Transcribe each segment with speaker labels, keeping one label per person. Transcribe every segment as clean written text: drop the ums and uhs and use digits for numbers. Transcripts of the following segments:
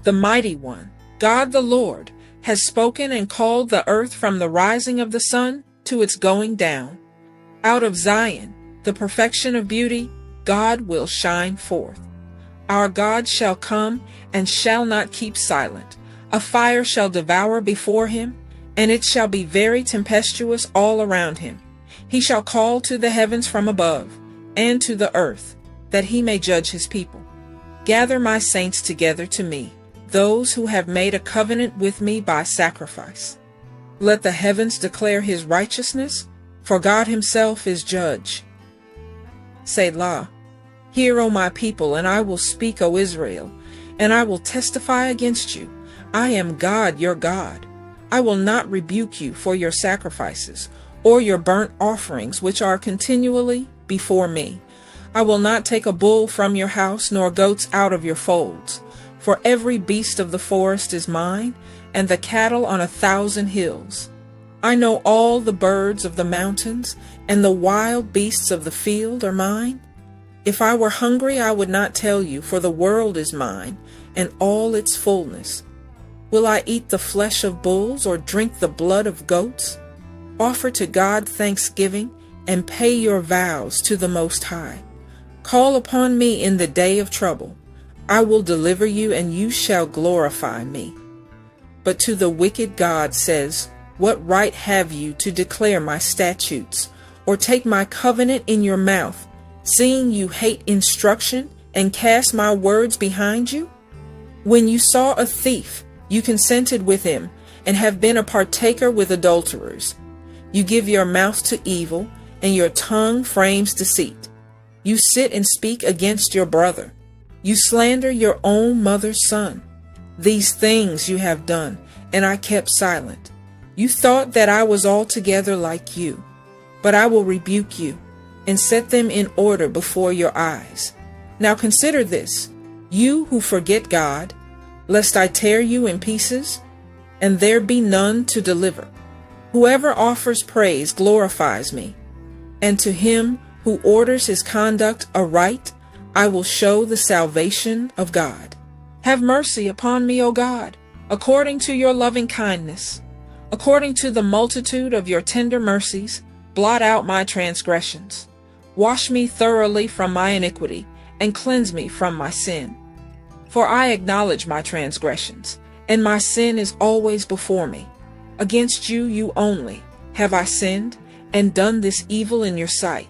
Speaker 1: The Mighty One, God the Lord, has spoken and called the earth from the rising of the sun to its going down. Out of Zion, the perfection of beauty, God will shine forth. Our God shall come and shall not keep silent. A fire shall devour before him, and it shall be very tempestuous all around him. He shall call to the heavens from above, and to the earth, that he may judge his people. Gather my saints together to me, those who have made a covenant with me by sacrifice. Let the heavens declare his righteousness, for God himself is judge. Selah. Hear, O my people, and I will speak, O Israel, and I will testify against you. I am God, your God. I will not rebuke you for your sacrifices, or your burnt offerings, which are continually before me. I will not take a bull from your house, nor goats out of your folds. For every beast of the forest is mine, and the cattle on 1,000 hills. I know all the birds of the mountains, and the wild beasts of the field are mine. If I were hungry, I would not tell you, for the world is mine, and all its fullness. Will I eat the flesh of bulls, or drink the blood of goats? Offer to God thanksgiving, and pay your vows to the Most High. Call upon me in the day of trouble. I will deliver you, and you shall glorify me. But to the wicked God says, what right have you to declare my statutes, or take my covenant in your mouth, seeing you hate instruction and cast my words behind you? When you saw a thief, you consented with him, and have been a partaker with adulterers. You give your mouth to evil, and your tongue frames deceit. You sit and speak against your brother. You slander your own mother's son. These things you have done, and I kept silent. You thought that I was altogether like you, but I will rebuke you, and set them in order before your eyes. Now consider this, you who forget God, lest I tear you in pieces, and there be none to deliver. Whoever offers praise glorifies me, and to him who orders his conduct aright, I will show the salvation of God. Have mercy upon me, O God, according to your loving kindness. According to the multitude of your tender mercies, blot out my transgressions. Wash me thoroughly from my iniquity, and cleanse me from my sin. For I acknowledge my transgressions, and my sin is always before me. Against you, you only, have I sinned, and done this evil in your sight,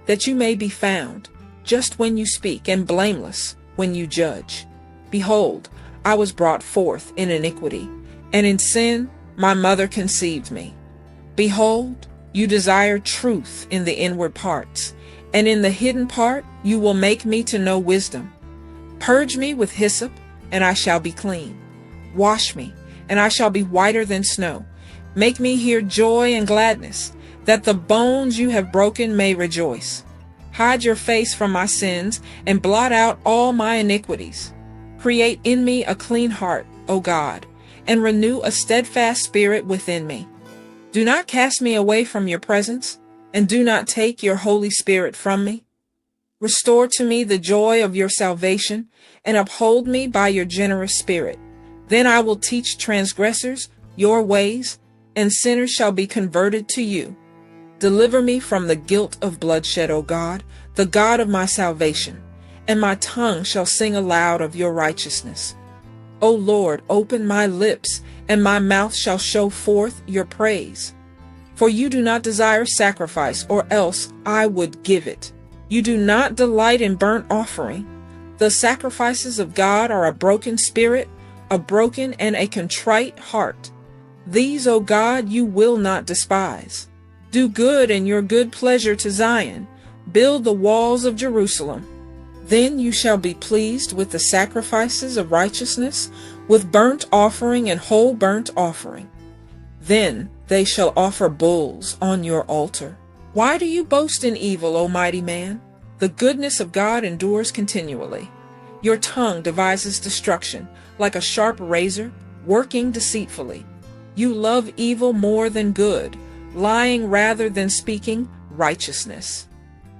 Speaker 1: that you may be found just when you speak, and blameless when you judge. Behold, I was brought forth in iniquity, and in sin my mother conceived me. Behold, you desire truth in the inward parts, and in the hidden part you will make me to know wisdom. Purge me with hyssop, and I shall be clean. Wash me, and I shall be whiter than snow. Make me hear joy and gladness, that the bones you have broken may rejoice. Hide your face from my sins, and blot out all my iniquities. Create in me a clean heart, O God, and renew a steadfast spirit within me. Do not cast me away from your presence, and do not take your Holy Spirit from me. Restore to me the joy of your salvation, and uphold me by your generous spirit. Then I will teach transgressors your ways, and sinners shall be converted to you. Deliver me from the guilt of bloodshed, O God, the God of my salvation, and my tongue shall sing aloud of your righteousness. O Lord, open my lips, and my mouth shall show forth your praise. For you do not desire sacrifice, or else I would give it. You do not delight in burnt offering. The sacrifices of God are a broken spirit, a broken and a contrite heart. These, O God, you will not despise. Do good in your good pleasure to Zion. Build the walls of Jerusalem. Then you shall be pleased with the sacrifices of righteousness, with burnt offering and whole burnt offering. Then they shall offer bulls on your altar. Why do you boast in evil, O mighty man? The goodness of God endures continually. Your tongue devises destruction, like a sharp razor, working deceitfully. You love evil more than good, lying rather than speaking righteousness.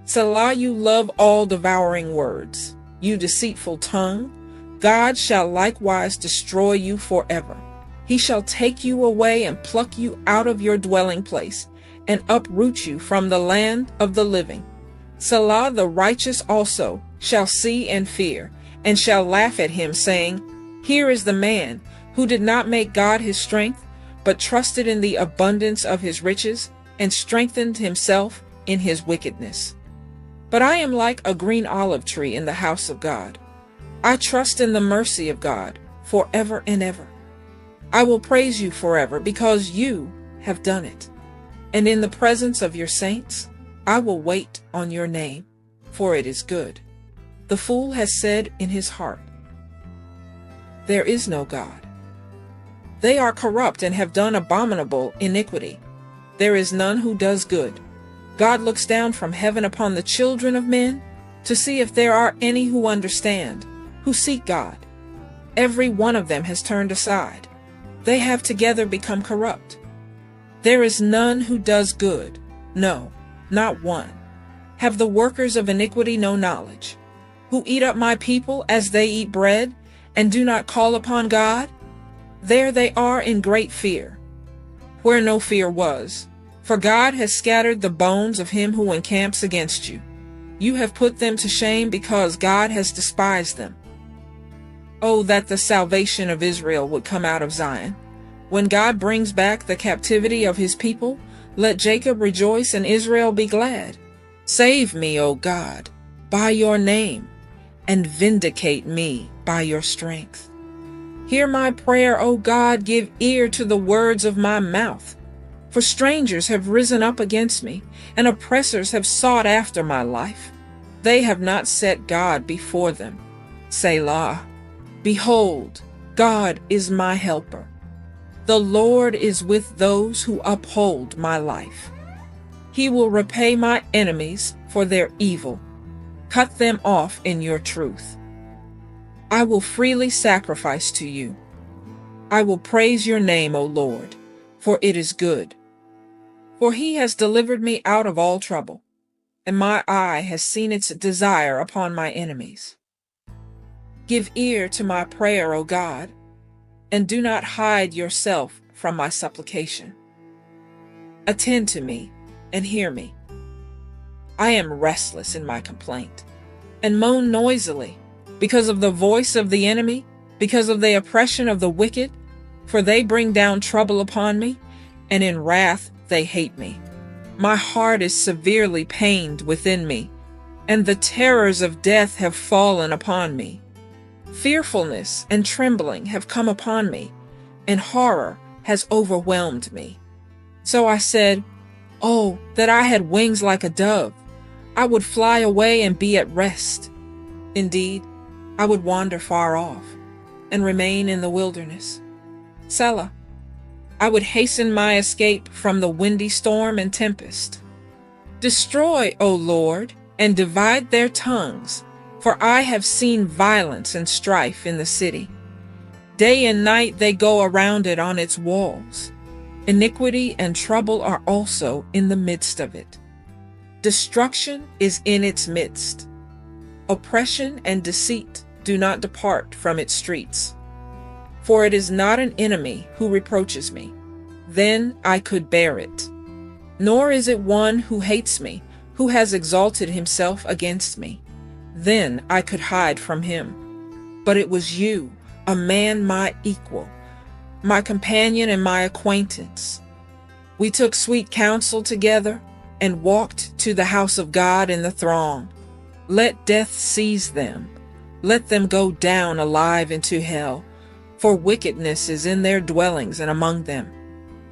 Speaker 1: Selah, you love all devouring words. You deceitful tongue, God shall likewise destroy you forever. He shall take you away and pluck you out of your dwelling place, and uproot you from the land of the living. Selah, the righteous also shall see and fear, and shall laugh at him, saying, Here is the man who did not make God his strength, but trusted in the abundance of his riches, and strengthened himself in his wickedness. But I am like a green olive tree in the house of God. I trust in the mercy of God forever and ever. I will praise you forever because you have done it. And in the presence of your saints, I will wait on your name, for it is good. The fool has said in his heart, There is no God. They are corrupt and have done abominable iniquity. There is none who does good. God looks down from heaven upon the children of men to see if there are any who understand, who seek God. Every one of them has turned aside. They have together become corrupt. There is none who does good, no, not one. Have the workers of iniquity no knowledge, who eat up my people as they eat bread, and do not call upon God? There they are in great fear, where no fear was. For God has scattered the bones of him who encamps against you. You have put them to shame because God has despised them. Oh, that the salvation of Israel would come out of Zion. When God brings back the captivity of his people, let Jacob rejoice and Israel be glad. Save me, O God, by your name, and vindicate me by your strength. Hear my prayer, O God, give ear to the words of my mouth. For strangers have risen up against me, and oppressors have sought after my life. They have not set God before them. Selah. Behold, God is my helper. The Lord is with those who uphold my life. He will repay my enemies for their evil. Cut them off in your truth. I will freely sacrifice to you. I will praise your name, O Lord, for it is good. For he has delivered me out of all trouble, and my eye has seen its desire upon my enemies. Give ear to my prayer, O God, and do not hide yourself from my supplication. Attend to me and hear me. I am restless in my complaint, and moan noisily, because of the voice of the enemy, because of the oppression of the wicked, for they bring down trouble upon me, and in wrath they hate me. My heart is severely pained within me, and the terrors of death have fallen upon me. Fearfulness and trembling have come upon me, and horror has overwhelmed me. So I said, Oh, that I had wings like a dove! I would fly away and be at rest. Indeed, I would wander far off and remain in the wilderness. Selah. I would hasten my escape from the windy storm and tempest. Destroy, O Lord, and divide their tongues, for I have seen violence and strife in the city. Day and night they go around it on its walls. Iniquity and trouble are also in the midst of it. Destruction is in its midst. Oppression and deceit do not depart from its streets. For it is not an enemy who reproaches me, then I could bear it. Nor is it one who hates me, who has exalted himself against me, then I could hide from him. But it was you, a man my equal, my companion and my acquaintance. We took sweet counsel together and walked to the house of God in the throng. Let death seize them. Let them go down alive into hell. For wickedness is in their dwellings and among them.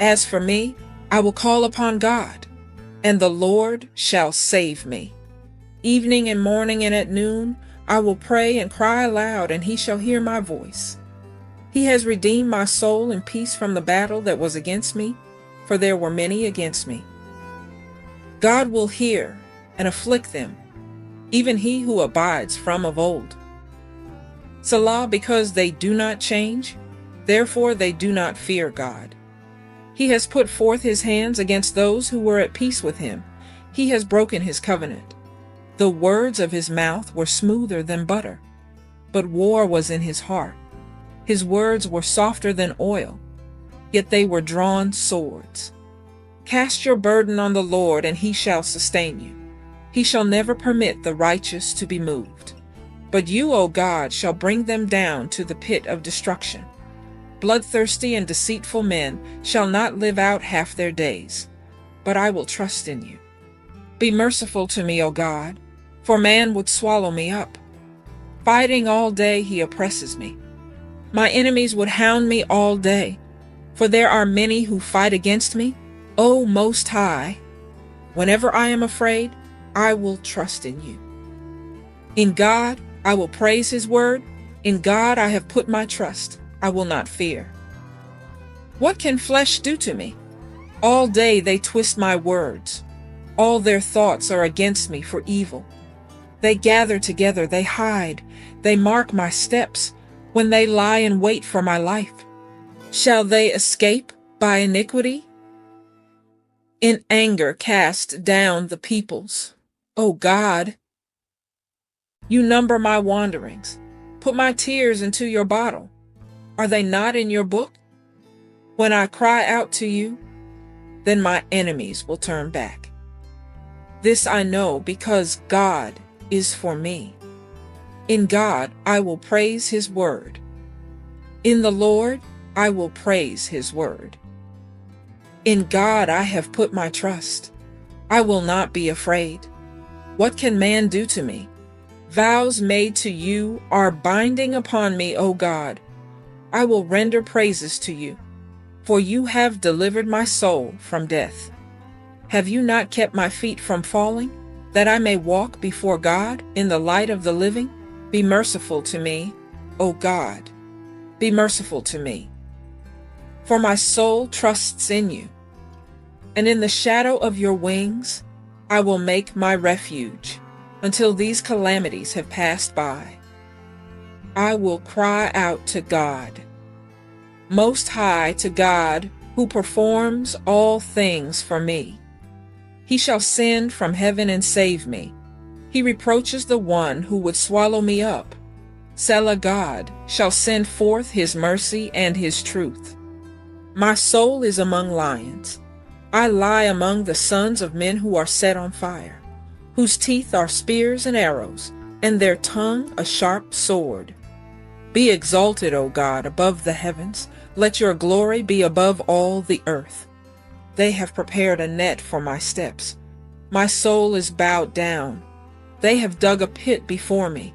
Speaker 1: As for me, I will call upon God, and the Lord shall save me. Evening and morning and at noon, I will pray and cry aloud, and he shall hear my voice. He has redeemed my soul in peace from the battle that was against me, for there were many against me. God will hear and afflict them, even he who abides from of old. Selah, because they do not change, therefore they do not fear God. He has put forth his hands against those who were at peace with him. He has broken his covenant. The words of his mouth were smoother than butter, but war was in his heart. His words were softer than oil, yet they were drawn swords. Cast your burden on the Lord, and he shall sustain you. He shall never permit the righteous to be moved. But you, O God, shall bring them down to the pit of destruction. Bloodthirsty and deceitful men shall not live out half their days, but I will trust in you. Be merciful to me, O God, for man would swallow me up. Fighting all day he oppresses me. My enemies would hound me all day, for there are many who fight against me. O Most High, whenever I am afraid, I will trust in you. In God I will praise his word. In God I have put my trust. I will not fear. What can flesh do to me? All day they twist my words. All their thoughts are against me for evil. They gather together, they hide, they mark my steps when they lie in wait for my life. Shall they escape by iniquity? In anger cast down the peoples. O God, you number my wanderings. Put my tears into your bottle. Are they not in your book? When I cry out to you, then my enemies will turn back. This I know because God is for me. In God I will praise his word. In the Lord I will praise his word. In God I have put my trust. I will not be afraid. What can man do to me? Vows made to you are binding upon me, O God. I will render praises to you, for you have delivered my soul from death. Have you not kept my feet from falling, that I may walk before God in the light of the living? Be merciful to me, O God. Be merciful to me. For my soul trusts in you, and in the shadow of your wings I will make my refuge until these calamities have passed by. I will cry out to God, Most High, to God who performs all things for me. He shall send from heaven and save me. He reproaches the one who would swallow me up. Selah, God shall send forth his mercy and his truth. My soul is among lions. I lie among the sons of men who are set on fire, whose teeth are spears and arrows, and their tongue a sharp sword. Be exalted, O God, above the heavens. Let your glory be above all the earth. They have prepared a net for my steps. My soul is bowed down. They have dug a pit before me.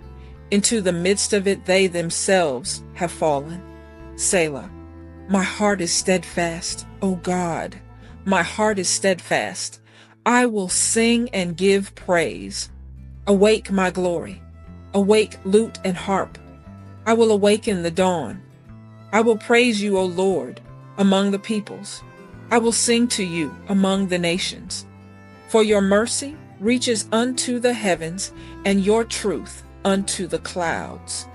Speaker 1: Into the midst of it they themselves have fallen. Selah. My heart is steadfast, O God. My heart is steadfast. I will sing and give praise. Awake, my glory. Awake, lute and harp. I will awaken the dawn. I will praise you, O Lord, among the peoples. I will sing to you among the nations. For your mercy reaches unto the heavens, and your truth unto the clouds.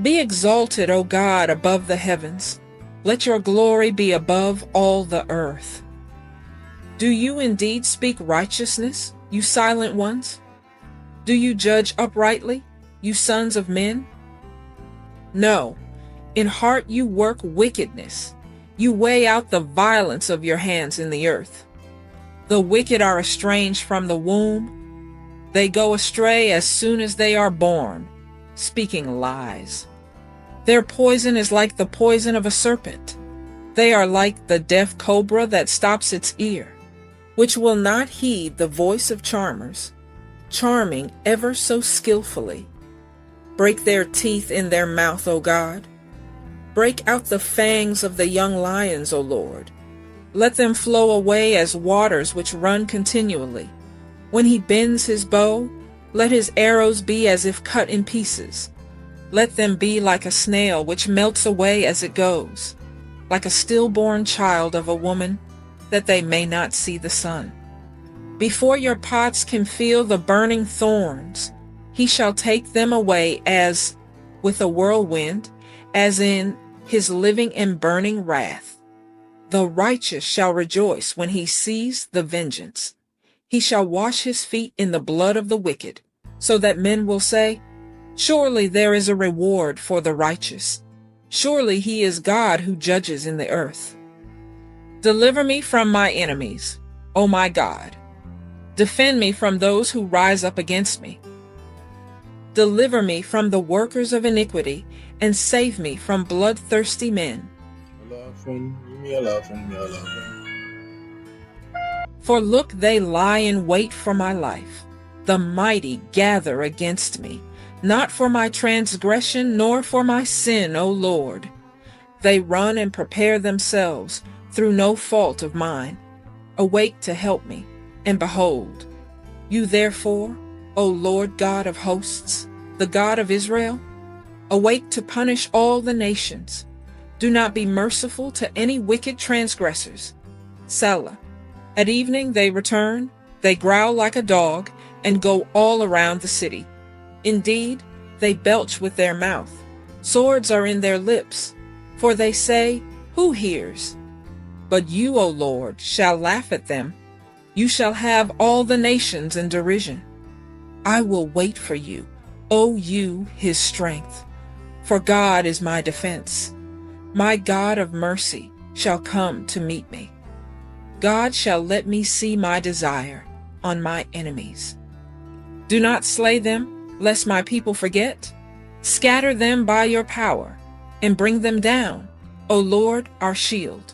Speaker 1: Be exalted, O God, above the heavens. Let your glory be above all the earth. Do you indeed speak righteousness, you silent ones? Do you judge uprightly, you sons of men? No, in heart you work wickedness. You weigh out the violence of your hands in the earth. The wicked are estranged from the womb. They go astray as soon as they are born, speaking lies. Their poison is like the poison of a serpent. They are like the deaf cobra that stops its ear, which will not heed the voice of charmers, charming ever so skillfully. Break their teeth in their mouth, O God. Break out the fangs of the young lions, O Lord. Let them flow away as waters which run continually. When he bends his bow, let his arrows be as if cut in pieces. Let them be like a snail which melts away as it goes, like a stillborn child of a woman, that they may not see the sun. Before your pots can feel the burning thorns, he shall take them away as with a whirlwind, as in his living and burning wrath. The righteous shall rejoice when he sees the vengeance. He shall wash his feet in the blood of the wicked, so that men will say, Surely there is a reward for the righteous. Surely he is God who judges in the earth. Deliver me from my enemies, O my God. Defend me from those who rise up against me. Deliver me from the workers of iniquity, and save me from bloodthirsty men. For look, they lie in wait for my life. The mighty gather against me, not for my transgression nor for my sin, O Lord. They run and prepare themselves through no fault of mine. Awake to help me, and behold, you therefore, O Lord God of hosts, the God of Israel, awake to punish all the nations. Do not be merciful to any wicked transgressors. Selah. At evening they return, they growl like a dog, and go all around the city. Indeed, they belch with their mouth. Swords are in their lips, for they say, who hears? But you, O Lord, shall laugh at them. You shall have all the nations in derision. I will wait for you, O you, his strength. For God is my defense. My God of mercy shall come to meet me. God shall let me see my desire on my enemies. Do not slay them, lest my people forget. Scatter them by your power, and bring them down, O Lord, our shield.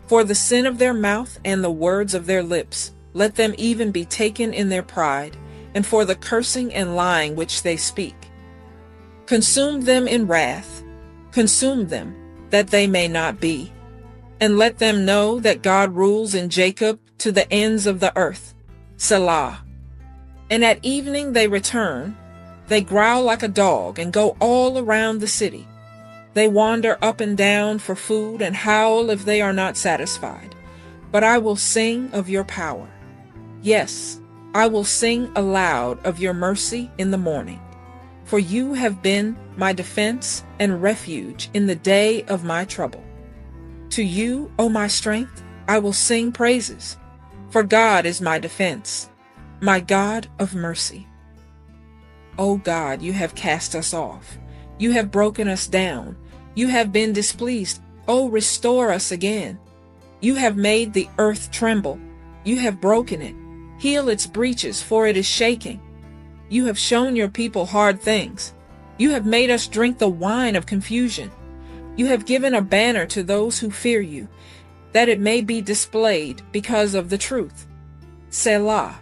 Speaker 1: For the sin of their mouth and the words of their lips, let them even be taken in their pride, and for the cursing and lying which they speak. Consume them in wrath, consume them, that they may not be. And let them know that God rules in Jacob to the ends of the earth. Selah. And at evening they return. They growl like a dog and go all around the city. They wander up and down for food and howl if they are not satisfied. But I will sing of your power. Yes, I will sing aloud of your mercy in the morning. For you have been my defense and refuge in the day of my trouble. To you, O my strength, I will sing praises, for God is my defense, my God of mercy. O God, you have cast us off. You have broken us down. You have been displeased. O restore us again. You have made the earth tremble. You have broken it. Heal its breaches, for it is shaking. You have shown your people hard things. You have made us drink the wine of confusion. You have given a banner to those who fear you, that it may be displayed because of the truth. Selah.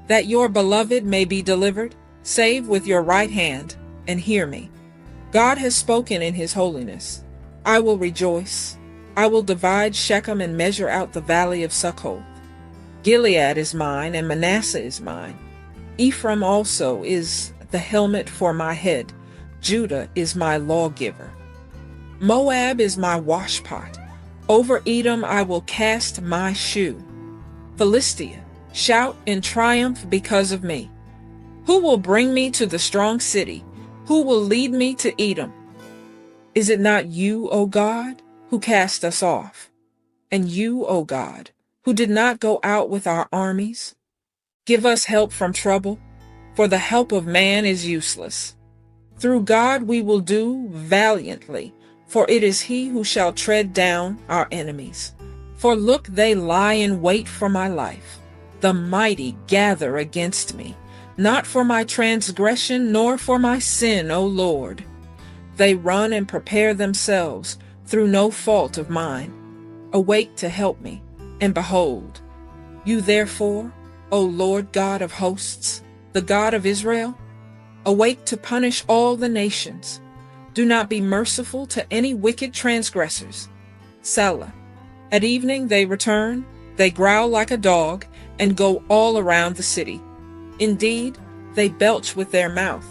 Speaker 1: That your beloved may be delivered, save with your right hand, and hear me. God has spoken in his holiness. I will rejoice. I will divide Shechem and measure out the valley of Succoth. Gilead is mine, and Manasseh is mine. Ephraim also is the helmet for my head. Judah is my lawgiver. Moab is my washpot. Over Edom I will cast my shoe. Philistia, shout in triumph because of me. Who will bring me to the strong city? Who will lead me to Edom? Is it not you, O God, who cast us off? And you, O God, who did not go out with our armies? Give us help from trouble, for the help of man is useless. Through God we will do valiantly, for it is he who shall tread down our enemies. For look, they lie in wait for my life. The mighty gather against me, not for my transgression nor for my sin, O Lord. They run and prepare themselves through no fault of mine. Awake to help me, and behold, you therefore, O Lord God of hosts, the God of Israel, awake to punish all the nations. Do not be merciful to any wicked transgressors. Selah. At evening they return, they growl like a dog, and go all around the city. Indeed, they belch with their mouth.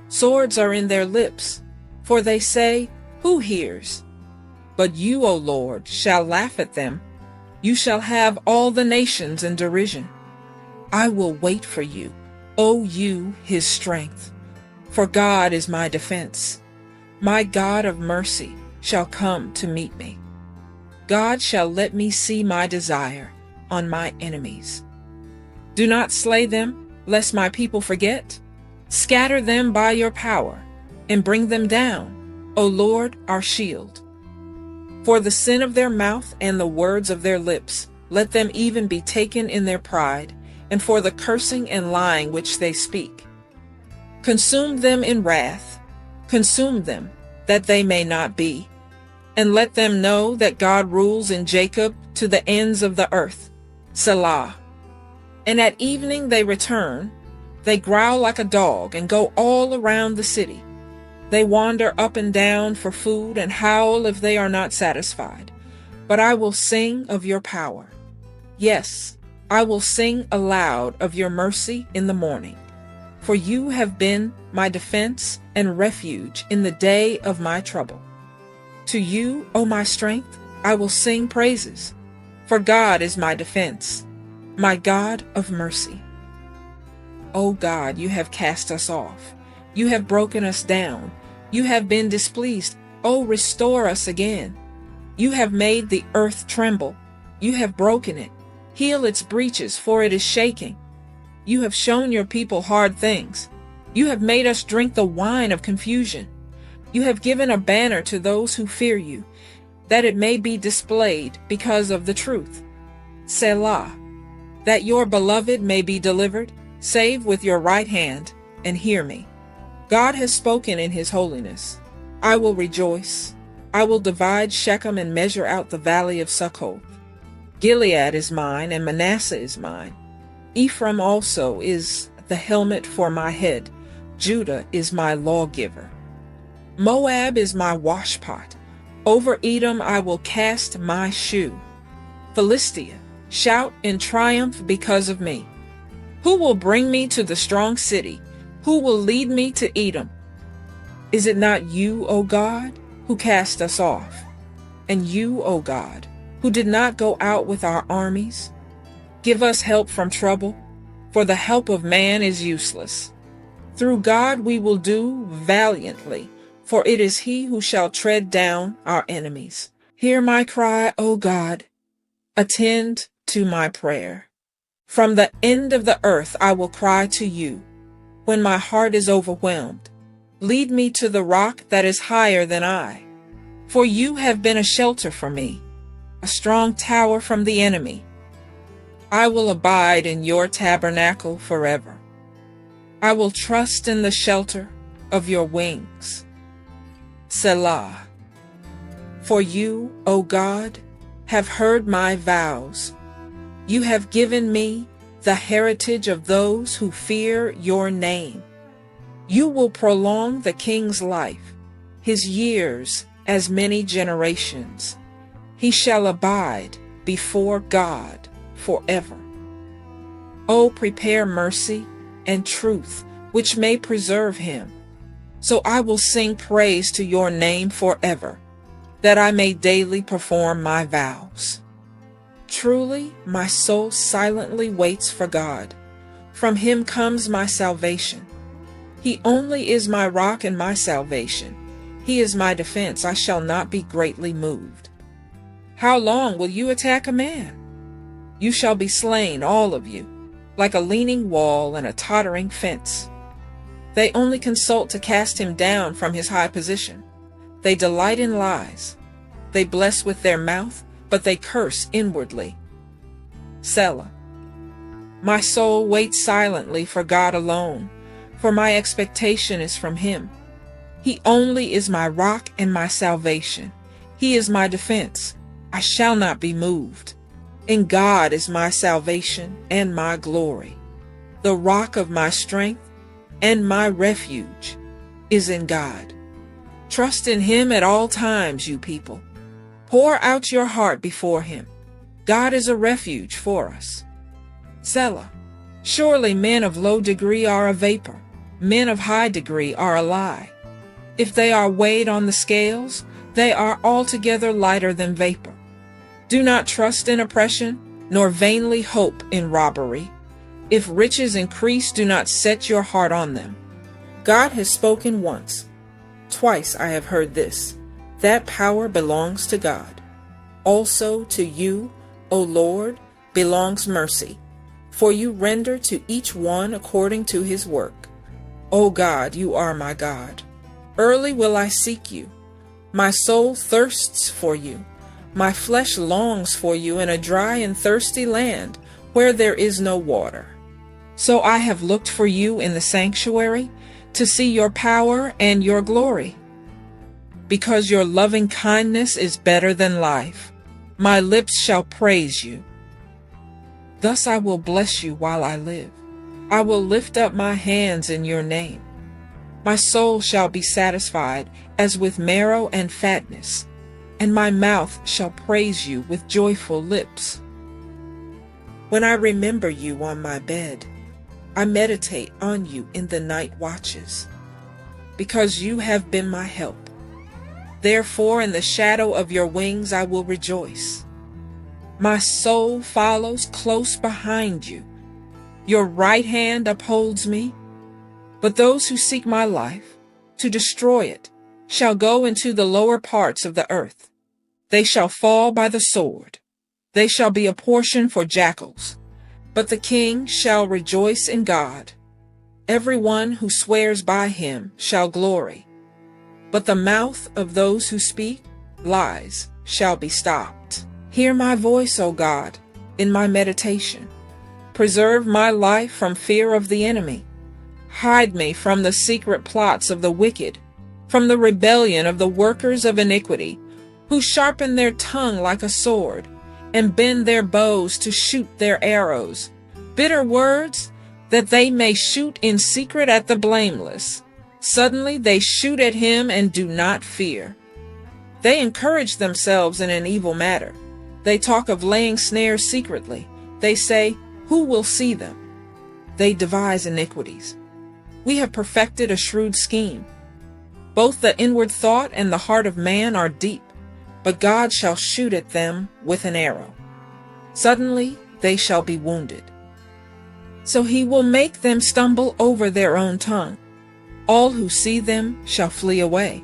Speaker 1: Swords are in their lips, for they say, who hears? But you, O Lord, shall laugh at them. You shall have all the nations in derision. I will wait for you, O you, his strength. For God is my defense. My God of mercy shall come to meet me. God shall let me see my desire on my enemies. Do not slay them, lest my people forget. Scatter them by your power, and bring them down, O Lord, our shield. For the sin of their mouth and the words of their lips, let them even be taken in their pride, and for the cursing and lying which they speak. Consume them in wrath, consume them, that they may not be. And let them know that God rules in Jacob to the ends of the earth. Selah. And at evening they return, they growl like a dog and go all around the city. They wander up and down for food and howl if they are not satisfied. But I will sing of your power. Yes, I will sing aloud of your mercy in the morning. For you have been my defense and refuge in the day of my trouble. To you, O my strength, I will sing praises. For God is my defense, my God of mercy. O God, you have cast us off. You have broken us down. You have been displeased. O restore us again. You have made the earth tremble. You have broken it. Heal its breaches, for it is shaking. You have shown your people hard things. You have made us drink the wine of confusion. You have given a banner to those who fear you, that it may be displayed because of the truth. Selah. That your beloved may be delivered, save with your right hand, and hear me. God has spoken in his holiness. I will rejoice. I will divide Shechem and measure out the valley of Succoth. Gilead is mine, and Manasseh is mine. Ephraim also is the helmet for my head. Judah is my lawgiver. Moab is my washpot. Over Edom I will cast my shoe. Philistia, shout in triumph because of me. Who will bring me to the strong city? Who will lead me to Edom? Is it not you, O God, who cast us off? And you, O God, who did not go out with our armies? Give us help from trouble, for the help of man is useless. Through God we will do valiantly, for it is he who shall tread down our enemies. Hear my cry, O God. Attend to my prayer. From the end of the earth I will cry to you. When my heart is overwhelmed, lead me to the rock that is higher than I. For you have been a shelter for me, a strong tower from the enemy. I will abide in your tabernacle forever. I will trust in the shelter of your wings. Selah. For you, O God, have heard my vows. You have given me the heritage of those who fear your name. You will prolong the king's life, his years as many generations. He shall abide before God forever. O prepare mercy and truth, which may preserve him. So I will sing praise to your name forever, that I may daily perform my vows. Truly, my soul silently waits for God. From him comes my salvation. He only is my rock and my salvation. He is my defense. I shall not be greatly moved. How long will you attack a man? You shall be slain, all of you, like a leaning wall and a tottering fence. They only consult to cast him down from his high position. They delight in lies. They bless with their mouth, but they curse inwardly. Selah. My soul waits silently for God alone, for my expectation is from him. He only is my rock and my salvation. He is my defense. I shall not be moved. In God is my salvation and my glory. The rock of my strength and my refuge is in God. Trust in him at all times, you people. Pour out your heart before him. God is a refuge for us. Selah. Surely men of low degree are a vapor. Men of high degree are a lie. If they are weighed on the scales, they are altogether lighter than vapor. Do not trust in oppression, nor vainly hope in robbery. If riches increase, do not set your heart on them. God has spoken once. Twice I have heard this. That power belongs to God. Also to you, O Lord, belongs mercy, for you render to each one according to his work. O God, you are my God. Early will I seek you. My soul thirsts for you. My flesh longs for you in a dry and thirsty land where there is no water. So I have looked for you in the sanctuary to see your power and your glory. Because your loving kindness is better than life, my lips shall praise you. Thus I will bless you while I live. I will lift up my hands in your name. My soul shall be satisfied as with marrow and fatness, and my mouth shall praise you with joyful lips. When I remember you on my bed, I meditate on you in the night watches, because you have been my help. Therefore, in the shadow of your wings I will rejoice. My soul follows close behind you. Your right hand upholds me. But those who seek my life, to destroy it, shall go into the lower parts of the earth. They shall fall by the sword. They shall be a portion for jackals. But the king shall rejoice in God. Everyone who swears by him shall glory. But the mouth of those who speak lies shall be stopped. Hear my voice, O God, in my meditation. Preserve my life from fear of the enemy. Hide me from the secret plots of the wicked, from the rebellion of the workers of iniquity, who sharpen their tongue like a sword, and bend their bows to shoot their arrows, bitter words, that they may shoot in secret at the blameless. Suddenly they shoot at him and do not fear. They encourage themselves in an evil matter. They talk of laying snares secretly. They say, who will see them? They devise iniquities. We have perfected a shrewd scheme. Both the inward thought and the heart of man are deep, but God shall shoot at them with an arrow. Suddenly they shall be wounded. So he will make them stumble over their own tongue. All who see them shall flee away.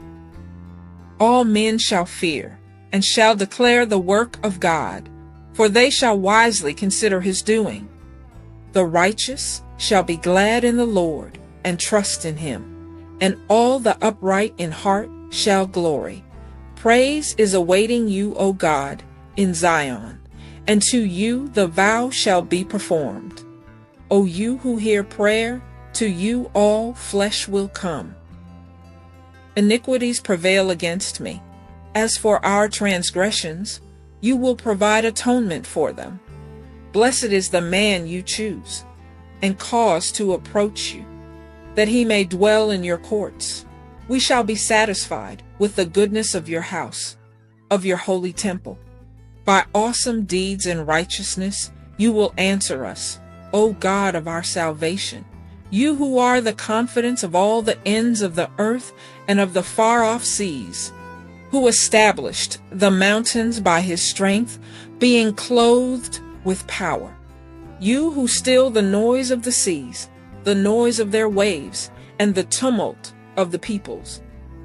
Speaker 1: All men shall fear, and shall declare the work of God, for they shall wisely consider his doing. The righteous shall be glad in the Lord, and trust in him, and all the upright in heart shall glory. Praise is awaiting you, O God, in Zion, and to you the vow shall be performed. O you who hear prayer, to you all flesh will come. Iniquities prevail against me. As for our transgressions, you will provide atonement for them. Blessed is the man you choose, and cause to approach you, that he may dwell in your courts. We shall be satisfied with the goodness of your house, of your holy temple. By awesome deeds and righteousness you will answer us, O God of our salvation, you who are the confidence of all the ends of the earth and of the far-off seas, who established the mountains by his strength, being clothed with power. You who still the noise of the seas, the noise of their waves, and the tumult of the peoples.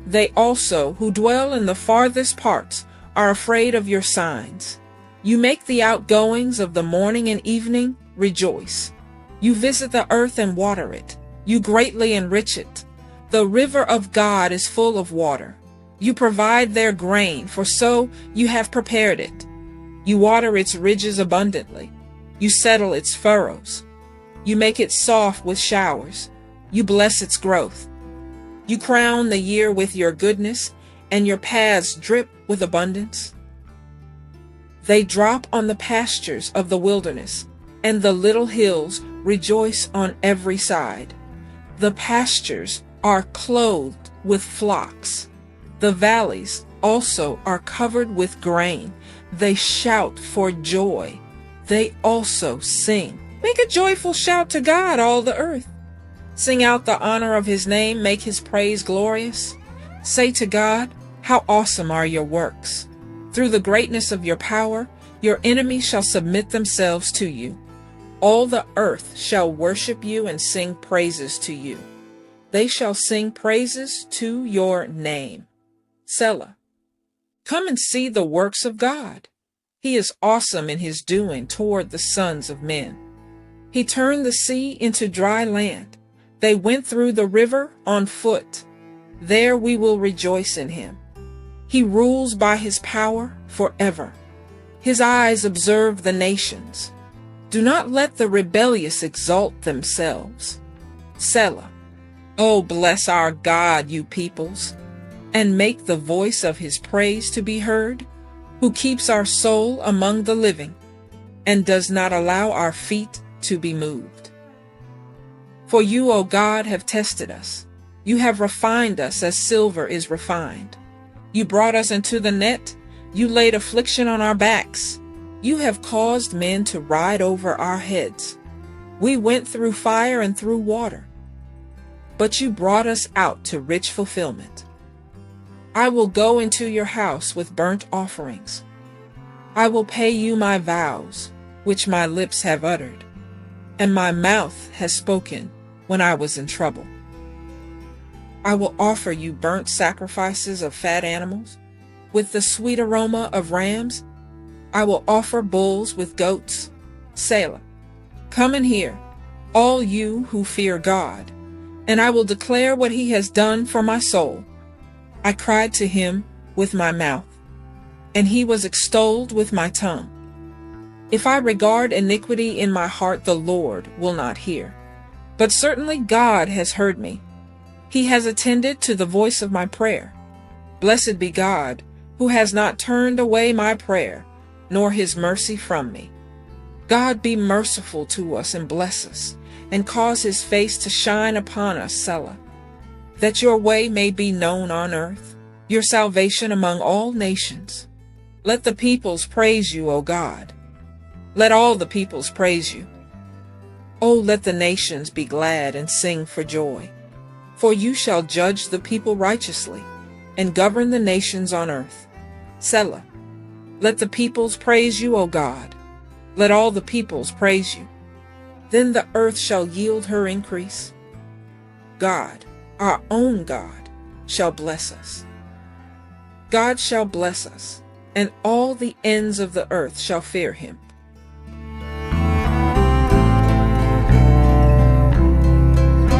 Speaker 1: They also who dwell in the farthest parts are afraid of your signs. You make the outgoings of the morning and evening rejoice. You visit the earth and water it. You greatly enrich it. The river of God is full of water. You provide their grain, for so you have prepared it. You water its ridges abundantly. You settle its furrows. You make it soft with showers. You bless its growth. You crown the year with your goodness, and your paths drip with abundance. They drop on the pastures of the wilderness, and the little hills rejoice on every side. The pastures are clothed with flocks. The valleys also are covered with grain. They shout for joy. They also sing. Make a joyful shout to God, all the earth. Sing out the honor of his name. Make his praise glorious. Say to God, how awesome are your works. Through the greatness of your power, your enemies shall submit themselves to you. All the earth shall worship you and sing praises to you. They shall sing praises to your name. Selah. Come and see the works of God. He is awesome in his doing toward the sons of men. He turned the sea into dry land, They went through the river on foot. There we will rejoice in him. He rules by his power forever. His eyes observe the nations. Do not let the rebellious exalt themselves. Selah. Oh, bless our God, you peoples, and make the voice of his praise to be heard, who keeps our soul among the living, and does not allow our feet to be moved. For you, O God, have tested us. You have refined us as silver is refined. You brought us into the net. You laid affliction on our backs. You have caused men to ride over our heads. We went through fire and through water, but you brought us out to rich fulfillment. I will go into your house with burnt offerings. I will pay you my vows, which my lips have uttered, and my mouth has spoken when I was in trouble. I will offer you burnt sacrifices of fat animals, with the sweet aroma of rams. I will offer bulls with goats. Selah. Come and hear, all you who fear God, and I will declare what he has done for my soul. I cried to him with my mouth, and he was extolled with my tongue. If I regard iniquity in my heart, the Lord will not hear. But certainly God has heard me. He has attended to the voice of my prayer. Blessed be God, who has not turned away my prayer, nor his mercy from me. God be merciful to us and bless us, and cause his face to shine upon us, Selah, that your way may be known on earth, your salvation among all nations. Let the peoples praise you, O God. Let all the peoples praise you. O let the nations be glad and sing for joy. For you shall judge the people righteously, and govern the nations on earth. Selah. Let the peoples praise you, O God. Let all the peoples praise you. Then the earth shall yield her increase. God, our own God, shall bless us. God shall bless us, and all the ends of the earth shall fear him.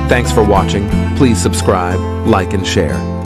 Speaker 2: Thanks for watching. Please subscribe, like, and share.